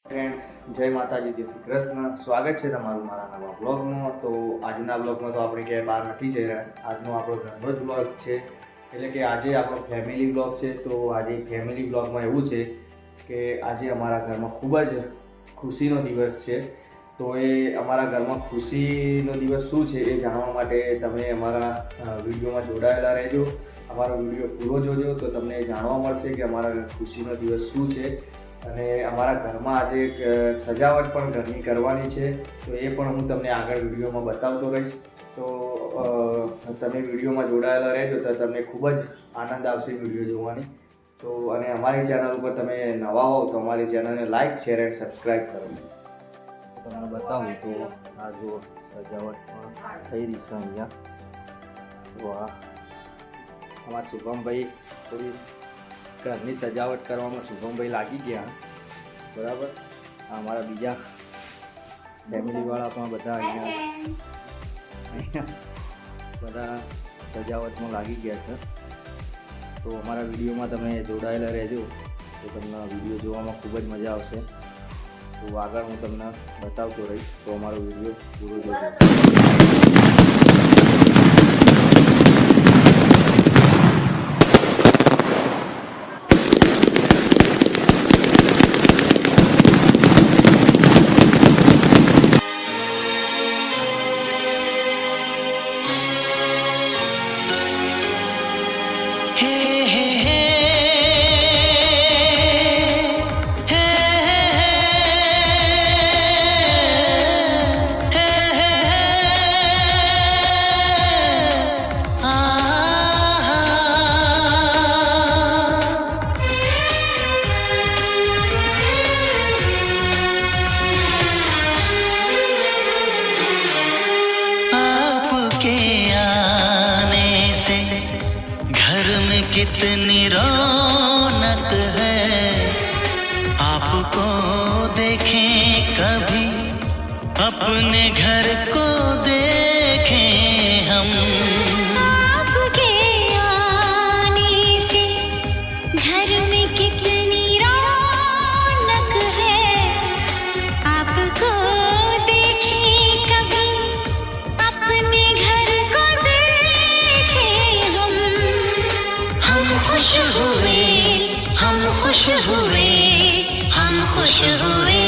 Friends, જય માતાજી, જય શ્રી કૃષ્ણ. સ્વાગત છે તમારું મારા નવા બ્લોગમાં. તો આજના બ્લોગમાં તો આપણે ક્યાંય બહાર નથી જઈ રહ્યા. આજનો આપણો ઘરનો જ બ્લોગ છે, એટલે કે આજે આપણો ફેમિલી બ્લોગ છે. તો આજે ફેમિલી બ્લોગમાં એવું છે કે આજે અમારા ઘરમાં ખૂબ જ ખુશીનો દિવસ છે. તો એ અમારા ઘરમાં ખુશીનો દિવસ શું છે એ જાણવા માટે તમે અમારા વિડીયોમાં જોડાયેલા રહેજો. અમારો વિડીયો પૂરો જોજો તો તમને જાણવા મળશે કે અમારા ખુશીનો દિવસ શું છે. અને અમારા ઘરમાં આજે એક સજાવટ પણ ઘરની કરવાની છે, તો એ પણ હું તમને આગળ વિડીયોમાં બતાવતો રહીશ. તો તમે વિડીયોમાં જોડાયેલા રહેજો તો તમને ખૂબ જ આનંદ આવશે વિડીયો જોવાની. તો અને અમારી ચેનલ ઉપર તમે નવા હોવ તો અમારી ચેનલને લાઇક, શેર એન્ડ સબસ્ક્રાઈબ કરો. તમને બતાવું તો આ જો સજાવટ પણ થઈ રહી છે અહીંયા. તો આ અમારા શુભમભાઈ થોડી ઘરની સજાવટ કરવામાં શુભમભાઈ લાગી ગયા, બરાબર. આ અમારા બીજા ફેમિલીવાળા પણ બધા અહીંયા બધા સજાવટમાં લાગી ગયા છે. તો અમારા વિડીયોમાં તમે જોડાયેલા રહેજો તો તમને વિડીયો જોવામાં ખૂબ જ મજા આવશે. તો આગળ હું તમને બતાવતો રહીશ, તો અમારો વિડીયો પૂરો જોજો. कितनी रौनक है, आपको देखें कभी अपने घर को देखें हम. आपके आने से घर में कितनी रौनक है, आपको देखें कभी अपने घर को देखें हम खुश हुए, हम खुश हुए, हम खुश हुए,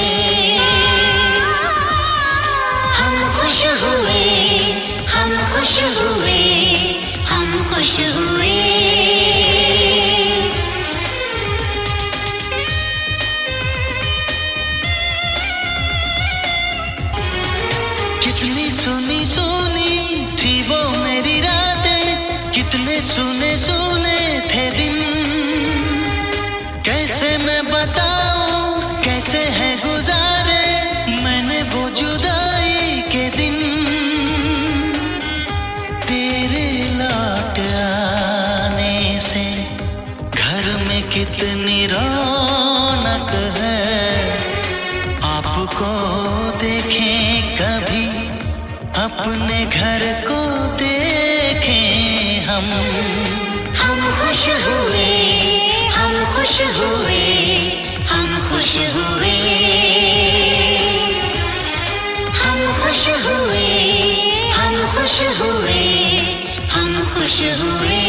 हम खुश हुए, हम खुश हुए, हम खुश हुए. कितनी सुनी सुनी थी वो मेरी रातें, कितने सुने सुने थे दिन. कैसे मैं बताऊं कैसे है गुजारे मैंने वो जुदाई के दिन. तेरे लौट आने से घर में कितनी रौनक है, आपको देखें कभी अपने घर को देखें हम खुश हुए, हम खुश हुए, हम खुश हुए, हम खुश हुए, हम खुश हुए, हम खुश हुए.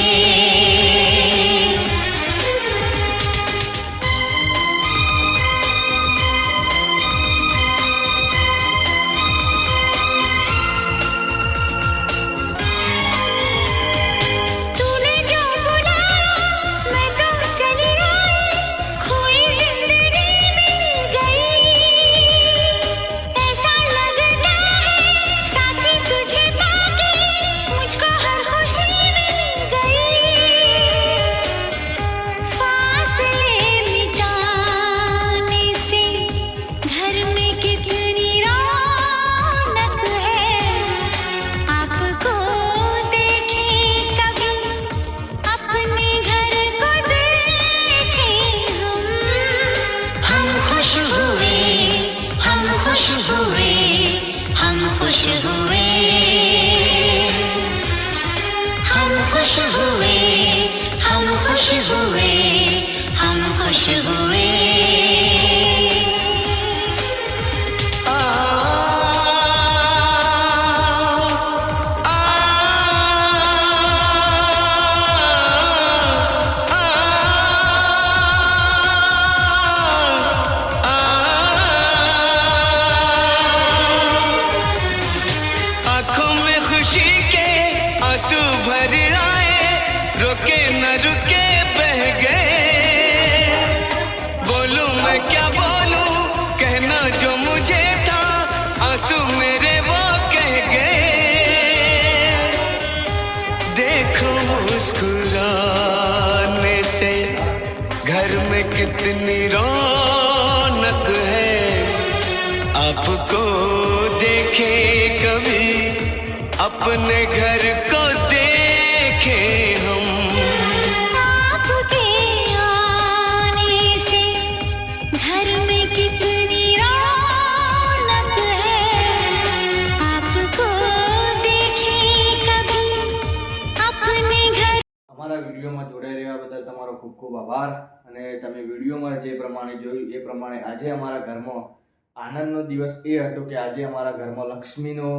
खुश हुए. कितनी रौनक है आपको देखे कभी अपने घर को देखे हम आपके आने से घर में कितनी रौनक है आपको देखे कभी अपने घर અમારા વિડીયોમાં જોડાઈ રહ્યા બદલ તમારો ખૂબ ખૂબ આભાર. અને તમે વિડીયોમાં જે પ્રમાણે જોયું એ પ્રમાણે આજે અમારા ઘરમાં આનંદનો દિવસ એ હતો કે આજે અમારા ઘરમાં લક્ષ્મીનો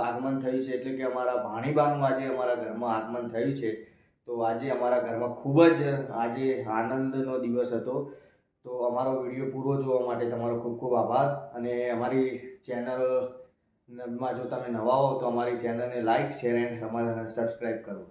આગમન થયું છે, એટલે કે અમારા ભાણીબાનું આજે અમારા ઘરમાં આગમન થયું છે. તો આજે અમારા ઘરમાં ખૂબ જ આજે આનંદનો દિવસ હતો. તો અમારો વિડીયો પૂરો જોવા માટે તમારો ખૂબ ખૂબ આભાર. અને અમારી ચેનલમાં જો તમે નવા હો તો અમારી ચેનલને લાઇક શેર એન્ડ અમારે સબસ્ક્રાઈબ કરો.